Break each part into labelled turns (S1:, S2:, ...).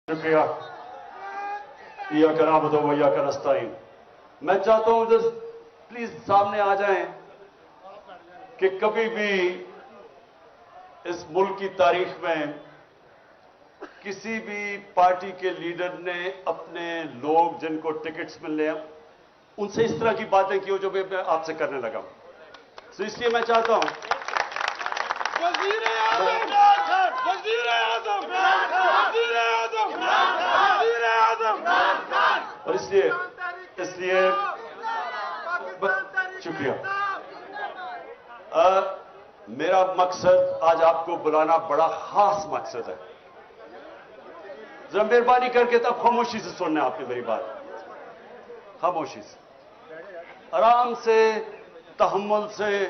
S1: शुक्रिया। इय्याक नअबुदु व इय्याक नस्तईन। मैं चाहता हूं जस्ट प्लीज सामने आ जाएं कि कभी भी इस मुल्क की तारीख में किसी भी पार्टी के लीडर ने अपने लोग जिनको टिकट्स मिलने हैं उनसे इस तरह की बातें की हो जो मैं आपसे करने लगा। तो इसलिए मैं चाहता हूं और इसलिए शुक्रिया। मेरा मकसद आज आपको बुलाना बड़ा खास मकसद है। जरा मेहरबानी करके तब खामोशी से सुनना है आपने मेरी बात, खामोशी से, आराम से, तहम्मुल से,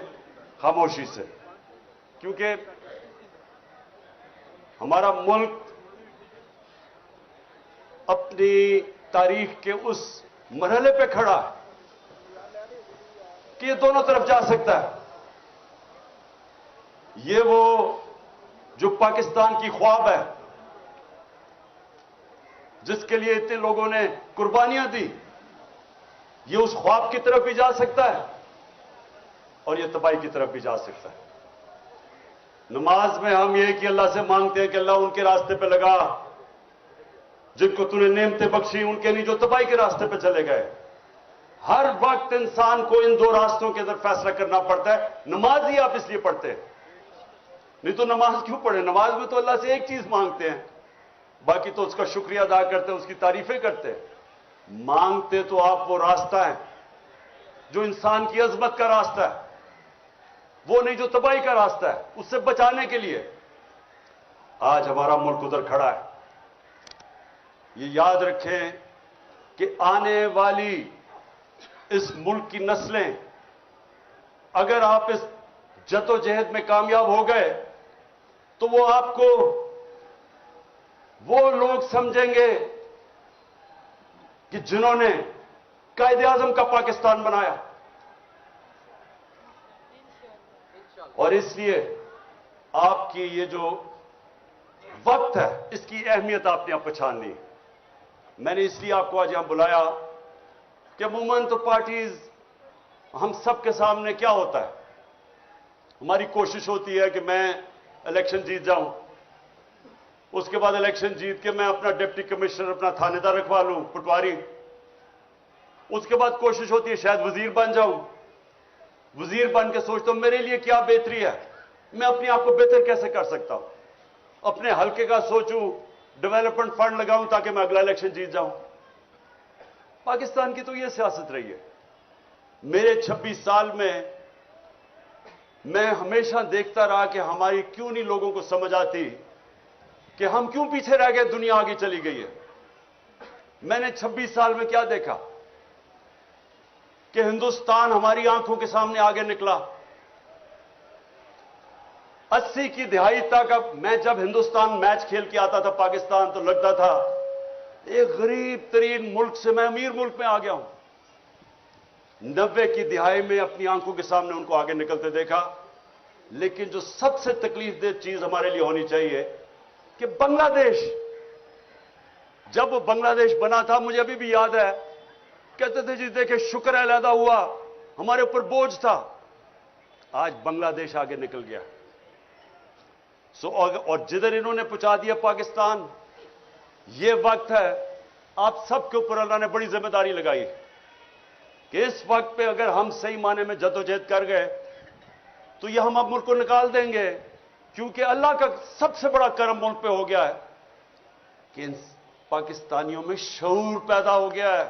S1: खामोशी से, क्योंकि हमारा मुल्क अपनी तारीख के उस मरहले पे खड़ा है कि ये दोनों तरफ जा सकता है। ये वो जो पाकिस्तान की ख्वाब है जिसके लिए इतने लोगों ने कुर्बानियां दी, ये उस ख्वाब की तरफ भी जा सकता है और ये तबाही की तरफ भी जा सकता है। नमाज में हम ये कि अल्लाह से मांगते हैं कि अल्लाह उनके रास्ते पे लगा जिनको तूने नेमतें बख्शी, उनके नहीं जो तबाही के रास्ते पे चले गए। हर वक्त इंसान को इन दो रास्तों के अंदर फैसला करना पड़ता है। नमाज ही आप इसलिए पढ़ते हैं, नहीं तो नमाज क्यों पढ़े? नमाज में तो अल्लाह से एक चीज मांगते हैं, बाकी तो उसका शुक्रिया अदा करते हैं, उसकी तारीफें करते हैं। मांगते तो आप वो रास्ता है जो इंसान की अजमत का रास्ता है, वो नहीं जो तबाही का रास्ता है। उससे बचाने के लिए आज हमारा मुल्क उधर खड़ा है। ये याद रखें कि आने वाली इस मुल्क की नस्लें, अगर आप इस जद्दोजहद में कामयाब हो गए तो वो आपको वो लोग समझेंगे कि जिन्होंने कायदे-आज़म का पाकिस्तान बनाया। और इसलिए आपकी ये जो वक्त है इसकी अहमियत आपने अब पहचाननी है। मैंने इसलिए आपको आज यहां बुलाया कि अमूमन तो पार्टीज, हम सब के सामने क्या होता है, हमारी कोशिश होती है कि मैं इलेक्शन जीत जाऊं, उसके बाद इलेक्शन जीत के मैं अपना डिप्टी कमिश्नर, अपना थानेदार रखवा लूं, पटवारी। उसके बाद कोशिश होती है शायद वजीर बन जाऊं। वजीर बन के सोचता हूं मेरे लिए क्या बेहतरी है, मैं अपने आप को बेहतर कैसे कर सकता हूं, अपने हल्के का सोचूं, डेवलपमेंट फंड लगाऊं ताकि मैं अगला इलेक्शन जीत जाऊं। पाकिस्तान की तो यह सियासत रही है। मेरे 26 साल में मैं हमेशा देखता रहा कि हमारी क्यों नहीं लोगों को समझ आती कि हम क्यों पीछे रह गए, दुनिया आगे चली गई है। मैंने 26 साल में क्या देखा कि हिंदुस्तान हमारी आंखों के सामने आगे निकला। 80 की दहाई तक, अब मैं जब हिंदुस्तान मैच खेल के आता था पाकिस्तान तो लगता था एक गरीब तरीन मुल्क से मैं अमीर मुल्क में आ गया हूं। 90 की दहाई में अपनी आंखों के सामने उनको आगे निकलते देखा। लेकिन जो सबसे तकलीफ दे चीज हमारे लिए होनी चाहिए कि बांग्लादेश, जब वो बांग्लादेश बना था, मुझे अभी भी याद है, कहते थे जी देखे शुक्र है अलहदा हुआ, हमारे ऊपर बोझ था। आज बांग्लादेश आगे निकल गया। और जिधर इन्होंने पहुंचा दिया पाकिस्तान, ये वक्त है आप सबके ऊपर अल्लाह ने बड़ी जिम्मेदारी लगाई कि इस वक्त पे अगर हम सही माने में जद्दोजहद कर गए तो ये हम अब मुल्क को निकाल देंगे। क्योंकि अल्लाह का सबसे बड़ा करम मुल्क पे हो गया है कि इन पाकिस्तानियों में शऊर पैदा हो गया है,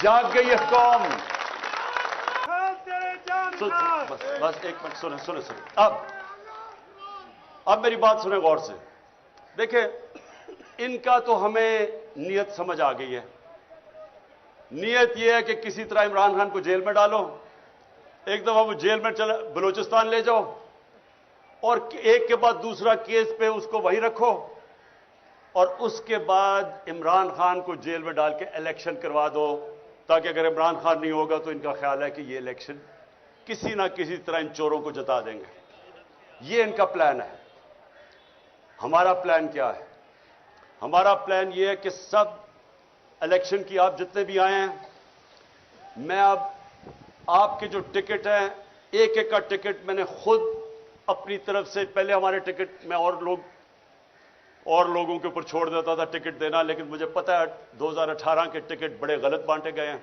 S1: जाग गई है कौम। बस एक मिनट सुने सुने सुने, अब मेरी बात सुने गौर से। देखें, इनका तो हमें नीयत समझ आ गई है। नीयत यह है कि किसी तरह इमरान खान को जेल में डालो, एक दफा वो जेल में चला बलूचिस्तान ले जाओ और एक के बाद दूसरा केस पे उसको वहीं रखो, और उसके बाद इमरान खान को जेल में डाल के इलेक्शन करवा दो, ताकि अगर इमरान खान नहीं होगा तो इनका ख्याल है कि ये इलेक्शन किसी ना किसी तरह इन चोरों को जता देंगे। ये इनका प्लान है। हमारा प्लान क्या है? हमारा प्लान ये है कि सब इलेक्शन की आप जितने भी आए हैं, मैं अब आपके जो टिकट हैं, एक एक का टिकट मैंने खुद अपनी तरफ से, पहले हमारे टिकट में और लोगों के ऊपर छोड़ देता था टिकट देना, लेकिन मुझे पता है 2018 के टिकट बड़े गलत बांटे गए हैं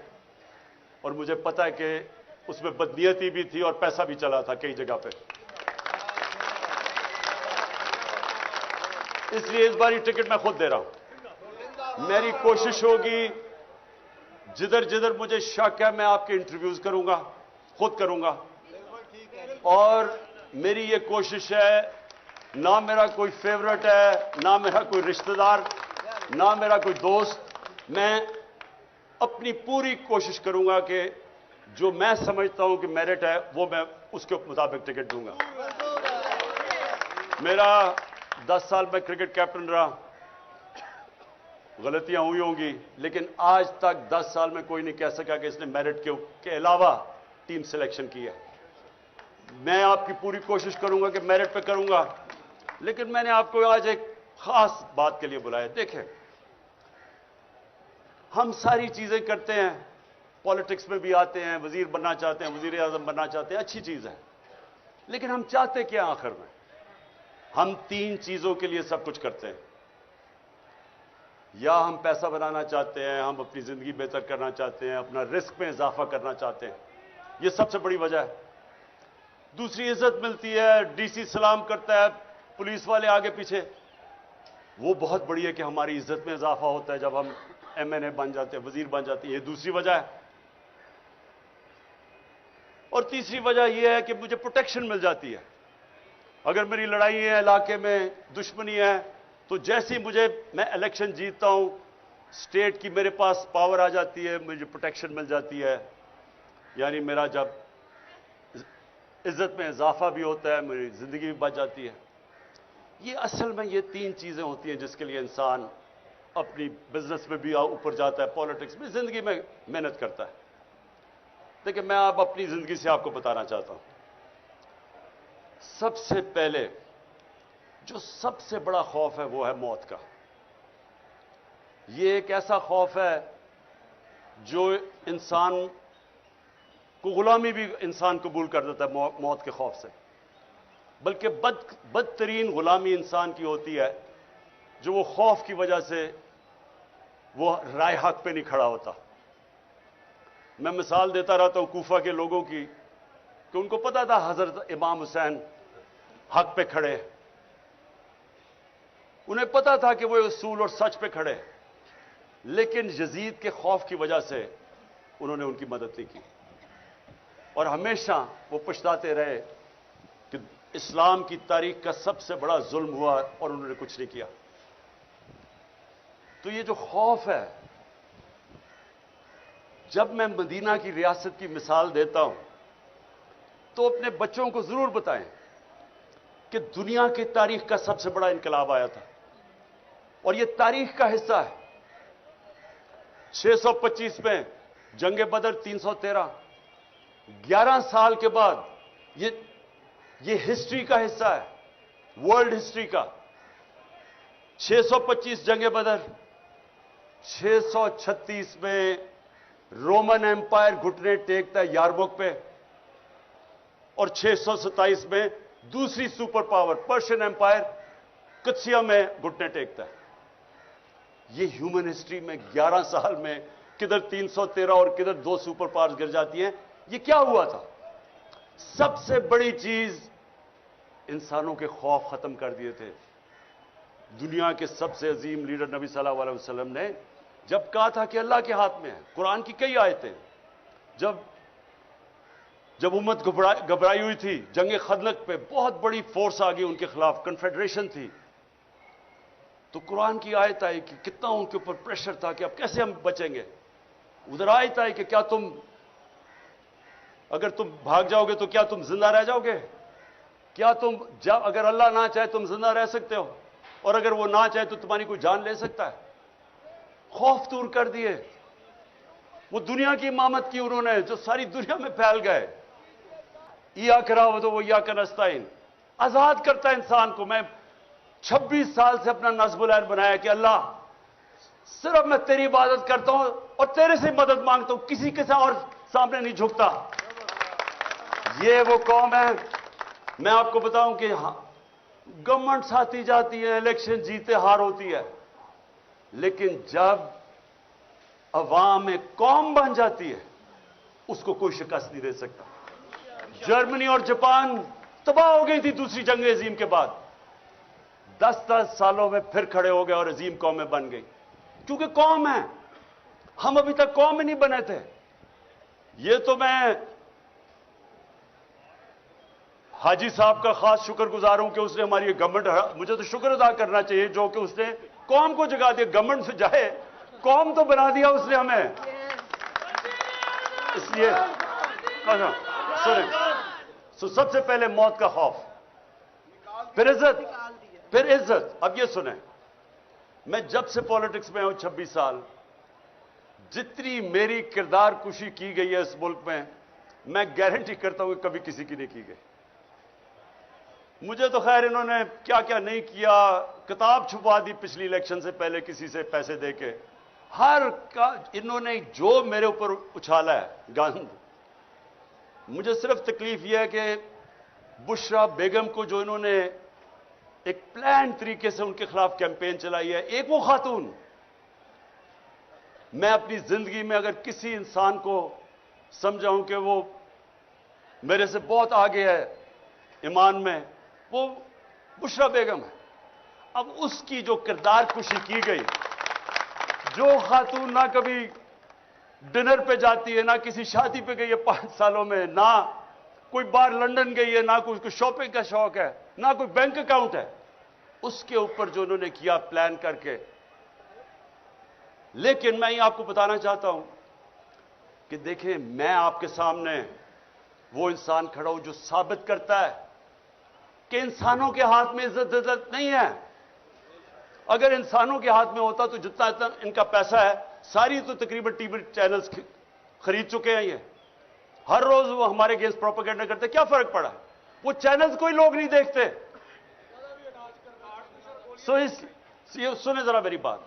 S1: और मुझे पता है कि उसमें बदनीयती भी थी और पैसा भी चला था कई जगह पे। इसलिए इस बार ये टिकट मैं खुद दे रहा हूं। मेरी कोशिश होगी जिधर जिधर मुझे शक है मैं आपके इंटरव्यूज करूंगा, खुद करूंगा। और मेरी ये कोशिश है, ना मेरा कोई फेवरेट है, ना मेरा कोई रिश्तेदार, ना मेरा कोई दोस्त, मैं अपनी पूरी कोशिश करूंगा कि जो मैं समझता हूं कि मेरिट है वो मैं उसके मुताबिक टिकट दूंगा। मेरा 10 साल में क्रिकेट कैप्टन रहा, गलतियां हुई होंगी, लेकिन आज तक 10 साल में कोई नहीं कह सका कि इसने मेरिट के अलावा टीम सिलेक्शन की है। मैं आपकी पूरी कोशिश करूंगा कि मेरिट पे करूंगा, लेकिन मैंने आपको आज एक खास बात के लिए बुलाया। देखें, हम सारी चीजें करते हैं, पॉलिटिक्स में भी आते हैं, वजीर बनना चाहते हैं, वजीर आजम बनना चाहते हैं, अच्छी चीज है, लेकिन हम चाहते क्या आखिर में? हम 3 चीजों के लिए सब कुछ करते हैं। या हम पैसा बनाना चाहते हैं, हम अपनी जिंदगी बेहतर करना चाहते हैं, अपना रिस्क में इजाफा करना चाहते हैं, यह सबसे बड़ी वजह है। दूसरी, इज्जत मिलती है, डीसी सलाम करता है, पुलिस वाले आगे पीछे, वो बहुत बड़ी है कि हमारी इज्जत में इजाफा होता है जब हम एमएनए बन जाते हैं, वजीर बन जाते हैं, ये दूसरी वजह है। और तीसरी वजह यह है कि मुझे प्रोटेक्शन मिल जाती है। अगर मेरी लड़ाई है, इलाके में दुश्मनी है, तो जैसे ही मैं इलेक्शन जीतता हूं, स्टेट की मेरे पास पावर आ जाती है, मुझे प्रोटेक्शन मिल जाती है, यानी मेरा जब इज्जत में इजाफा भी होता है, मेरी जिंदगी भी बच जाती है। ये असल में ये 3 चीजें होती हैं जिसके लिए इंसान अपनी बिजनेस में भी ऊपर जाता है, पॉलिटिक्स में, जिंदगी में मेहनत करता है। देखिए, मैं अब अपनी जिंदगी से आपको बताना चाहता हूं। सबसे पहले जो सबसे बड़ा खौफ है वो है मौत का। ये एक ऐसा खौफ है जो इंसान को, गुलामी भी इंसान कबूल कर देता है मौत के खौफ से, बल्कि बदतरीन गुलामी इंसान की होती है जो वो खौफ की वजह से वो राय हक पे नहीं खड़ा होता। मैं मिसाल देता रहता हूं कूफा के लोगों की कि उनको पता था हजरत इमाम हुसैन हक पे खड़े, उन्हें पता था कि वो उसूल और सच पे खड़े, लेकिन यजीद के खौफ की वजह से उन्होंने उनकी मदद नहीं की और हमेशा वो पछताते रहे कि इस्लाम की तारीख का सबसे बड़ा जुल्म हुआ और उन्होंने कुछ नहीं किया। तो ये जो खौफ है, जब मैं मदीना की रियासत की मिसाल देता हूं तो अपने बच्चों को जरूर बताएं कि दुनिया की तारीख का सबसे बड़ा इनकलाब आया था और यह तारीख का हिस्सा है। 625 में जंग बदर, 313, 11 साल के बाद ये हिस्ट्री का हिस्सा है, वर्ल्ड हिस्ट्री का। 625 जंग बदर, 636 में रोमन एम्पायर घुटने टेकता है यारमुक पे और 627 में दूसरी सुपर पावर पर्शियन एम्पायर कुत्सिया में घुटने टेकता है। ये ह्यूमन हिस्ट्री में 11 साल में किधर 313 और किधर 2 सुपर पावर्स गिर जाती हैं। ये क्या हुआ था? सबसे बड़ी चीज, इंसानों के खौफ खत्म कर दिए थे। दुनिया के सबसे अजीम लीडर नबी सल्लल्लाहु अलैहि वसल्लम ने जब कहा था कि अल्लाह के हाथ में है, कुरान की कई आयतें, जब उम्मत घबराई हुई थी, जंग खंदक पे बहुत बड़ी फोर्स आ गई उनके खिलाफ, कन्फेडरेशन थी, तो कुरान की आयत आई कि कितना उनके ऊपर प्रेशर था कि अब कैसे हम बचेंगे। उधर आयत आई कि क्या अगर तुम भाग जाओगे तो क्या तुम जिंदा रह जाओगे? क्या अगर अल्लाह ना चाहे तुम जिंदा रह सकते हो, और अगर वो ना चाहे तो तुम्हारी कोई जान ले सकता है। खौफ दूर कर दिए। वो दुनिया की इमामत की उन्होंने, जो सारी दुनिया में फैल गए। या करा वो तो वो या का नस्ताइन, आजाद करता है इंसान को। मैं 26 साल से अपना नस्बुल ऐन बनाया कि अल्लाह सिर्फ मैं तेरी इबादत करता हूं और तेरे से मदद मांगता हूं, किसी के साथ और सामने नहीं झुकता। ये वो कौम है। मैं आपको बताऊं कि गवर्नमेंट आती जाती है, इलेक्शन जीते हार होती है, लेकिन जब अवाम एक कौम बन जाती है उसको कोई शिकस्त नहीं दे सकता। जर्मनी और जापान तबाह हो गई थी दूसरी जंग अजीम के बाद, 10-10 सालों में फिर खड़े हो गए और अजीम कौमें बन गई, क्योंकि कौम है। हम अभी तक कौम में नहीं बने थे। ये तो मैं हाजी साहब का खास शुक्रगुजार हूं कि उसने हमारी गवर्नमेंट, मुझे तो शुक्र अदा करना चाहिए जो कि उसने कौम को जगा दिया। गवर्नमेंट से जाए, कौम तो बना दिया उसने हमें। इसलिए सुने, सबसे पहले मौत का खौफ, फिर इज्जत, फिर इज्जत। अब ये सुने, मैं जब से पॉलिटिक्स में हूं 26 साल, जितनी मेरी किरदार कुशी की गई है इस मुल्क में, मैं गारंटी करता हूं कि कभी किसी की नहीं की गई। मुझे तो खैर इन्होंने क्या क्या नहीं किया, किताब छुपा दी पिछली इलेक्शन से पहले किसी से पैसे देके, हर का इन्होंने जो मेरे ऊपर उछाला है गंद। मुझे सिर्फ तकलीफ यह है कि बुशरा बेगम को जो इन्होंने एक प्लान तरीके से उनके खिलाफ कैंपेन चलाई है, एक वो खातून। मैं अपनी जिंदगी में अगर किसी इंसान को समझाऊं कि वो मेरे से बहुत आगे है ईमान में, वो बुशरा बेगम है। अब उसकी जो किरदार कुशी की गई, जो खातून ना कभी डिनर पे जाती है, ना किसी शादी पे गई है 5 सालों में, ना कोई बार लंदन गई है, ना कोई शॉपिंग का शौक है, ना कोई बैंक अकाउंट है, उसके ऊपर जो उन्होंने किया प्लान करके। लेकिन मैं ये आपको बताना चाहता हूं कि देखें, मैं आपके सामने वो इंसान खड़ा हूं जो साबित करता है कि इंसानों के हाथ में इज्जत नहीं है। अगर इंसानों के हाथ में होता तो जितना इतना इनका पैसा है, सारी तो तकरीबन टीवी चैनल्स खरीद चुके हैं। ये हर रोज वो हमारे अगेंस्ट प्रोपेगेंडा करते, क्या फर्क पड़ा? वो चैनल्स कोई लोग नहीं देखते। सुने जरा मेरी बात,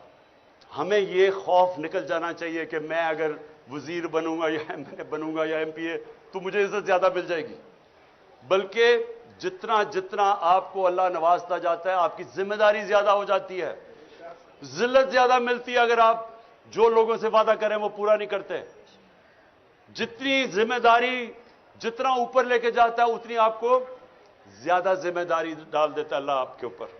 S1: हमें ये खौफ निकल जाना चाहिए कि मैं अगर वजीर बनूंगा या एमएलए बनूंगा या एमपीए तो मुझे इज्जत ज्यादा मिल जाएगी। बल्कि जितना जितना आपको अल्लाह नवाजता जाता है, आपकी जिम्मेदारी ज्यादा हो जाती है, जिल्लत ज्यादा मिलती है अगर आप जो लोगों से वादा करें वो पूरा नहीं करते। जितनी जिम्मेदारी जितना ऊपर लेके जाता है, उतनी आपको ज्यादा जिम्मेदारी डाल देता है अल्लाह आपके ऊपर।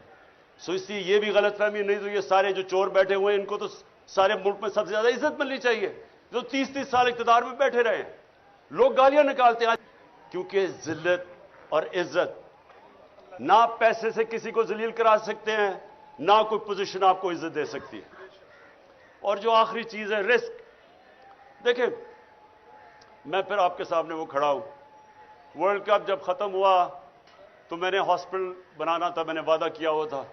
S1: सो इसलिए ये भी गलतफहमी नहीं, तो ये सारे जो चोर बैठे हुए हैं, इनको तो सारे मुल्क में सबसे ज्यादा इज्जत मिलनी चाहिए, जो 30-30 साल इख्तिदार में बैठे रहे। लोग गालियां निकालते हैं क्योंकि जिल्लत और इज्जत ना पैसे से किसी को जलील करा सकते हैं, ना कोई पोजीशन आपको इज्जत दे सकती है। और जो आखिरी चीज है रिस्क। देखें, मैं फिर आपके सामने वो खड़ा हूं, वर्ल्ड कप जब खत्म हुआ तो मैंने हॉस्पिटल बनाना था, मैंने वादा किया हुआ था।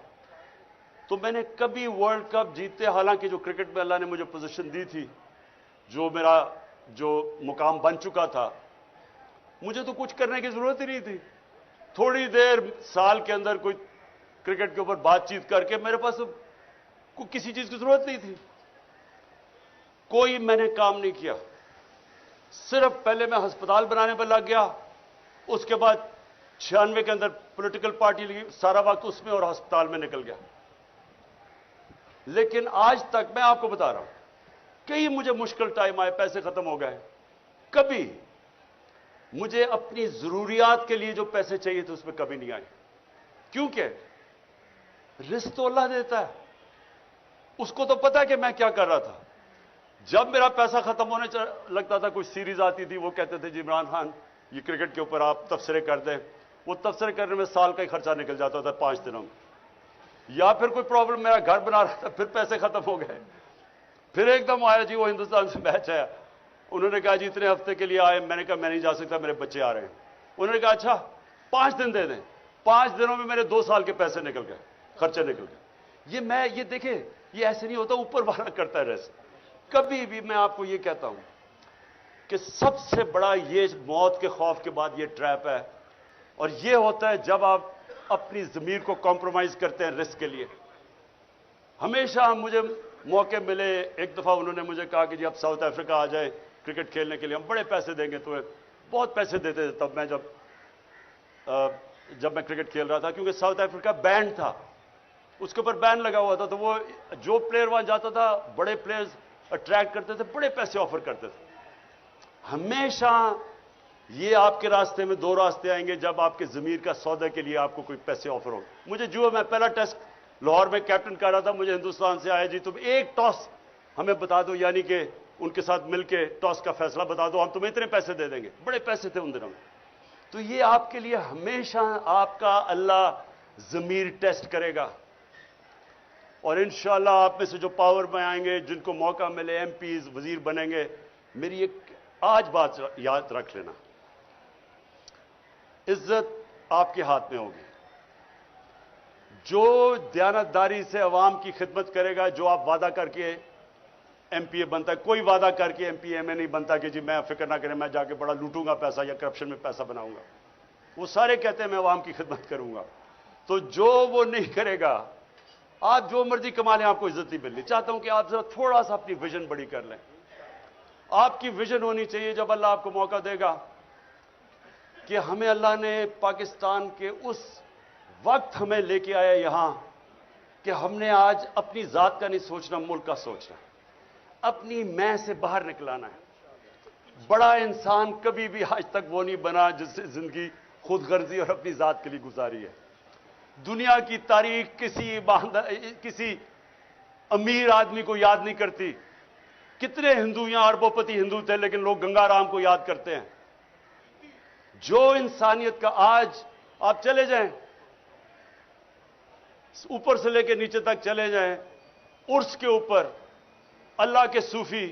S1: तो मैंने कभी वर्ल्ड कप जीते, हालांकि जो क्रिकेट में अल्लाह ने मुझे पोजीशन दी थी, जो मेरा जो मुकाम बन चुका था, मुझे तो कुछ करने की जरूरत ही नहीं थी। थोड़ी देर साल के अंदर कोई क्रिकेट के ऊपर बातचीत करके मेरे पास कोई किसी चीज की जरूरत नहीं थी। कोई मैंने काम नहीं किया, सिर्फ पहले मैं अस्पताल बनाने पर लग गया, उसके बाद 96 के अंदर पॉलिटिकल पार्टी लगी, सारा वक्त उसमें और अस्पताल में निकल गया। लेकिन आज तक मैं आपको बता रहा हूं, कई मुझे मुश्किल टाइम आए, पैसे खत्म हो गए, कभी मुझे अपनी जरूरियात के लिए जो पैसे चाहिए थे उसमें कभी नहीं आए। क्योंकि रिस्क तो अल्लाह देता है, उसको तो पता है कि मैं क्या कर रहा था। जब मेरा पैसा खत्म होने लगता था, कोई सीरीज आती थी, वो कहते थे जी इमरान खान ये क्रिकेट के ऊपर आप तबसरे कर दें, वो तबसरे करने में साल का ही खर्चा निकल जाता था 5 दिनों में। या फिर कोई प्रॉब्लम, मेरा घर बना रहा था, फिर पैसे खत्म हो गए। फिर एकदम आया जी वो हिंदुस्तान से मैच है, उन्होंने कहा जी इतने हफ्ते के लिए आए, मैंने कहा मैं नहीं जा सकता, मेरे बच्चे आ रहे हैं। उन्होंने कहा अच्छा 5 दिन दे दें। 5 दिनों में मेरे 2 साल के पैसे निकल गए, खर्चे निकल गए। ये देखे, ये ऐसे नहीं होता, ऊपर वाला करता है रेस्ट। कभी भी मैं आपको ये कहता हूं कि सबसे बड़ा ये मौत के खौफ के बाद ये ट्रैप है, और ये होता है जब आप اپنی ضمیر کو کمپرومائز کرتے ہیں رسک کے لیے. ہمیشہ مجھے موقع ملے. ایک دفعہ انہوں نے مجھے کہا کہ جی آپ ساؤتھ افریقہ آ جائیں کرکٹ کھیلنے کے لیے, ہم بڑے پیسے دیں گے تمہیں. بہت پیسے دیتے تھے تب میں جب میں کرکٹ کھیل رہا تھا, کیونکہ ساؤتھ افریقہ بینڈ تھا, اس کے اوپر بین لگا ہوا تھا. تو وہ جو پلیئر وہاں جاتا تھا, بڑے پلیئرز اٹریکٹ کرتے تھے, بڑے پیسے آفر کرتے تھے. ہمیشہ یہ آپ کے راستے میں دو راستے آئیں گے جب آپ کے ضمیر کا سودا کے لیے آپ کو کوئی پیسے آفر ہو. مجھے جو میں پہلا ٹیسٹ لاہور میں کیپٹن کر رہا تھا, مجھے ہندوستان سے آیا جی تم ایک ٹاس ہمیں بتا دو, یعنی کہ ان کے ساتھ مل کے ٹاس کا فیصلہ بتا دو, ہم تمہیں اتنے پیسے دے دیں گے. بڑے پیسے تھے ان دنوں میں. تو یہ آپ کے لیے ہمیشہ آپ کا اللہ ضمیر ٹیسٹ کرے گا. اور انشاءاللہ آپ میں سے جو پاور میں آئیں گے, جن کو موقع ملے ایم پیز وزیر بنیں گے, میری ایک آج بات یاد رکھ لینا, عزت آپ کے ہاتھ میں ہوگی. جو دیانتداری سے عوام کی خدمت کرے گا, جو آپ وعدہ کر کے ایم پی اے بنتا ہے, کوئی وعدہ کر کے ایم پی اے میں نہیں بنتا کہ جی میں فکر نہ کریں میں جا کے بڑا لوٹوں گا پیسہ یا کرپشن میں پیسہ بناؤں گا. وہ سارے کہتے ہیں میں عوام کی خدمت کروں گا. تو جو وہ نہیں کرے گا, آپ جو مرضی کما لیں آپ کو عزت نہیں ملنی. چاہتا ہوں کہ آپ ذرا تھوڑا سا اپنی ویژن بڑی کر لیں. آپ کی ویژن ہونی چاہیے جب اللہ آپ کو موقع دے گا کہ ہمیں اللہ نے پاکستان کے اس وقت ہمیں لے کے آیا یہاں کہ ہم نے آج اپنی ذات کا نہیں سوچنا, ملک کا سوچنا, اپنی میں سے باہر نکلانا ہے. بڑا انسان کبھی بھی آج تک وہ نہیں بنا جس سے زندگی خود غرضی اور اپنی ذات کے لیے گزاری ہے. دنیا کی تاریخ کسی امیر آدمی کو یاد نہیں کرتی. کتنے ہندو یہاں اربوں پتی ہندو تھے, لیکن لوگ گنگا رام کو یاد کرتے ہیں. جو انسانیت کا آج آپ چلے جائیں, اوپر سے لے کے نیچے تک چلے جائیں, عرس کے اوپر اللہ کے صوفی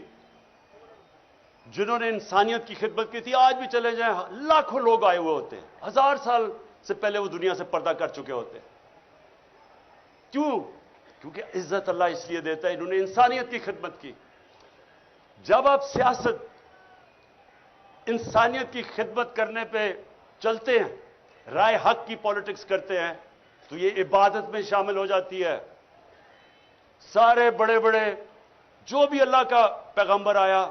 S1: جنہوں نے انسانیت کی خدمت کی تھی, آج بھی چلے جائیں لاکھوں لوگ آئے ہوئے ہوتے ہیں. 1000 سال سے پہلے وہ دنیا سے پردہ کر چکے ہوتے ہیں. کیوں؟ کیونکہ عزت اللہ اس لیے دیتا ہے, انہوں نے انسانیت کی خدمت کی. جب آپ سیاست انسانیت کی خدمت کرنے پہ چلتے ہیں, رائے حق کی پالیٹکس کرتے ہیں, تو یہ عبادت میں شامل ہو جاتی ہے. سارے بڑے بڑے جو بھی اللہ کا پیغمبر آیا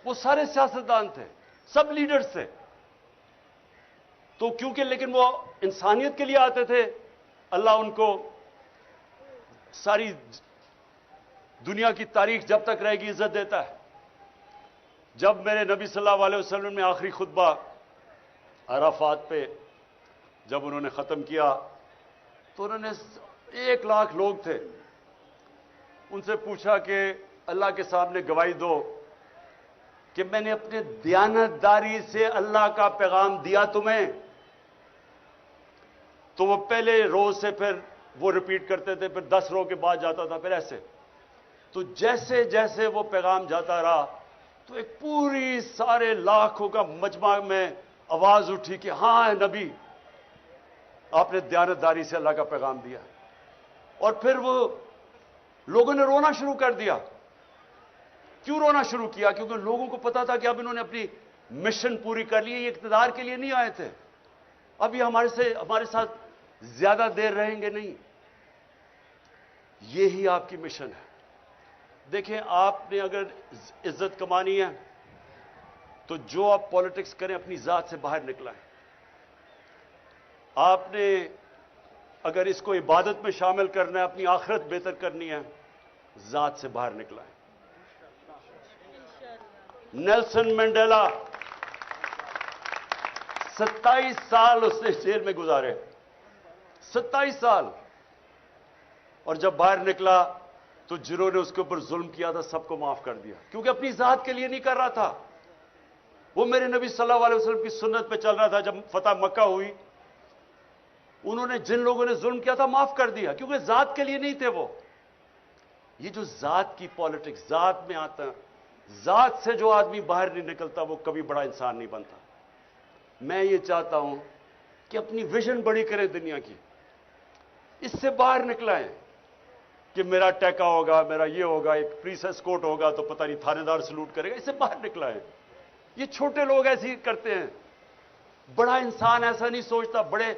S1: وہ سارے سیاستدان تھے, سب لیڈرز تھے. تو کیونکہ لیکن وہ انسانیت کے لیے آتے تھے, اللہ ان کو ساری دنیا کی تاریخ جب تک رہے گی عزت دیتا ہے. جب میرے نبی صلی اللہ علیہ وسلم نے آخری خطبہ عرفات پہ جب انہوں نے ختم کیا, تو انہوں نے 1 لاکھ لوگ تھے, ان سے پوچھا کہ اللہ کے سامنے گواہی دو کہ میں نے اپنے دیانتداری سے اللہ کا پیغام دیا تمہیں. تو وہ پہلے روز سے پھر وہ ریپیٹ کرتے تھے, پھر 10 روز کے بعد جاتا تھا, پھر ایسے. تو جیسے جیسے وہ پیغام جاتا رہا, تو ایک پوری سارے لاکھوں کا مجمع میں آواز اٹھی کہ ہاں نبی, آپ نے دیانتداری سے اللہ کا پیغام دیا. اور پھر وہ لوگوں نے رونا شروع کر دیا. کیوں رونا شروع کیا؟ کیونکہ لوگوں کو پتا تھا کہ اب انہوں نے اپنی مشن پوری کر لی. یہ اقتدار کے لیے نہیں آئے تھے, اب یہ ہمارے ساتھ زیادہ دیر رہیں گے نہیں. یہی آپ کی مشن ہے. دیکھیں, آپ نے اگر عزت کمانی ہے تو جو آپ پالیٹکس کریں اپنی ذات سے باہر نکلائیں. آپ نے اگر اس کو عبادت میں شامل کرنا ہے, اپنی آخرت بہتر کرنی ہے, ذات سے باہر نکلائیں. نیلسن منڈیلا 27 سال اس نے جیل میں گزارے, 27 سال. اور جب باہر نکلا تو جنہوں نے اس کے اوپر ظلم کیا تھا سب کو معاف کر دیا, کیونکہ اپنی ذات کے لیے نہیں کر رہا تھا. وہ میرے نبی صلی اللہ علیہ وسلم کی سنت پہ چل رہا تھا. جب فتح مکہ ہوئی, انہوں نے جن لوگوں نے ظلم کیا تھا معاف کر دیا, کیونکہ ذات کے لیے نہیں تھے وہ. یہ جو ذات کی پالیٹکس, ذات میں آتا ہے, ذات سے جو آدمی باہر نہیں نکلتا وہ کبھی بڑا انسان نہیں بنتا. میں یہ چاہتا ہوں کہ اپنی ویژن بڑی کریں دنیا کی, اس سے باہر نکلائیں کہ میرا ٹیکا ہوگا, میرا یہ ہوگا, ایک پریسس کوٹ ہوگا تو پتہ نہیں تھانے دار سلوٹ کرے گا. اس سے باہر نکلائیں. یہ چھوٹے لوگ ایسے ہی کرتے ہیں, بڑا انسان ایسا نہیں سوچتا. بڑے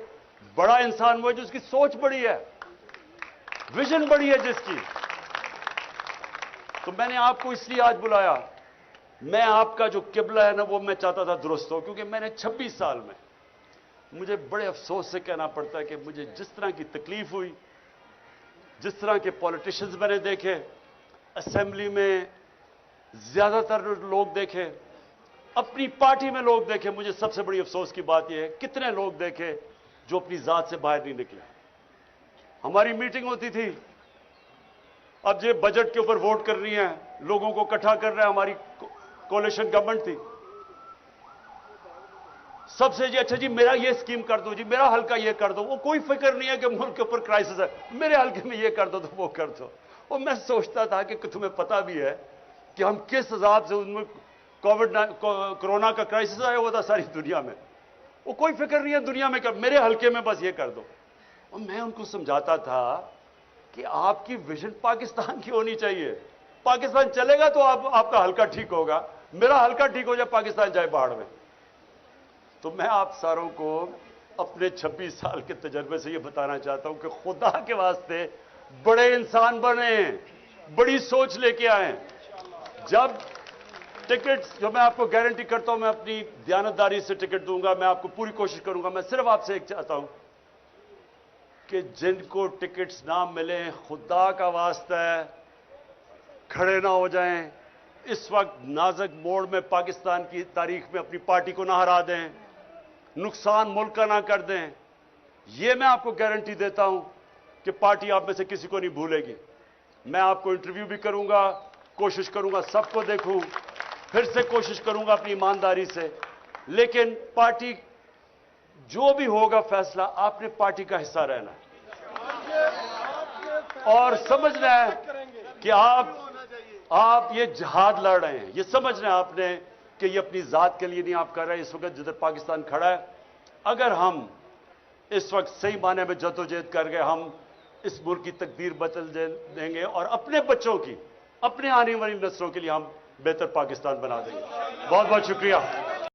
S1: बड़ा इंसान वो है जिसकी सोच बड़ी है, विजन बड़ी है जिसकी। तो मैंने आपको इसलिए आज बुलाया, मैं आपका जो किबला है ना वो मैं चाहता था दुरुस्त हो, क्योंकि मैंने 26 साल में, मुझे बड़े अफसोस से कहना पड़ता है कि मुझे जिस तरह की तकलीफ हुई, जिस तरह के पॉलिटिशियंस मैंने देखे, असेंबली में ज्यादातर लोग देखे, अपनी पार्टी में लोग देखे, मुझे सबसे बड़ी अफसोस की बात यह है कितने लोग देखे जो अपनी जात से बाहर नहीं निकले। हमारी मीटिंग होती थी, अब ये बजट के ऊपर वोट कर रही है, लोगों को इकट्ठा कर रहे हैं, हमारी कोalition गवर्नमेंट थी, सबसे जी अच्छा जी मेरा ये स्कीम कर दो जी, मेरा हल्का ये कर दो, वो कोई फिक्र नहीं है कि मुल्क के ऊपर क्राइसिस है, मेरे हल्के में ये कर दो तो वो कर दो। और मैं सोचता था कि तुम्हें पता भी है कि हम किस हिसाब से उनमें कोरोना का क्राइसिस आया हुआ था सारी दुनिया में, वो कोई फिक्र नहीं है दुनिया में कर, मेरे हल्के में बस ये कर दो। और मैं उनको समझाता था कि आपकी विजन पाकिस्तान की होनी चाहिए, पाकिस्तान चलेगा तो आपका हल्का ठीक होगा, मेरा हल्का ठीक हो जाए पाकिस्तान जाए बाढ़ में। तो मैं आप सारों को अपने 26 साल के तजर्बे से ये बताना चाहता हूं कि खुदा के वास्ते बड़े इंसान बने, बड़ी सोच लेके आए। जब टिकट, जो मैं आपको गारंटी करता हूं, मैं अपनी दयानतदारी से टिकट दूंगा, मैं आपको पूरी कोशिश करूंगा। मैं सिर्फ आपसे एक चाहता हूं कि जिनको टिकट्स ना मिले, खुदा का वास्ता है खड़े ना हो जाएं, इस वक्त नाजुक मोड़ में पाकिस्तान की तारीख में अपनी पार्टी को ना हरा दें, नुकसान मुल्क का ना कर दें। यह मैं आपको गारंटी देता हूं कि पार्टी आप में से किसी को नहीं भूलेगी। मैं आपको इंटरव्यू भी करूंगा, कोशिश करूंगा सबको देखूं, फिर से कोशिश करूंगा अपनी ईमानदारी से, लेकिन पार्टी जो भी होगा फैसला, आपने पार्टी का हिस्सा रहना है और समझना है कि आप ये जिहाद लड़ रहे हैं, ये समझना है आपने कि ये अपनी जात के लिए नहीं आप कर रहे हैं। इस वक्त जिधर पाकिस्तान खड़ा है, अगर हम इस वक्त सही माने में जद्दोजहद कर गए, हम इस मुल्क की तकदीर बदल देंगे और अपने बच्चों की, अपने आने वाली नस्लों के लिए हम बेहतर पाकिस्तान बना देंगे। बहुत बहुत शुक्रिया।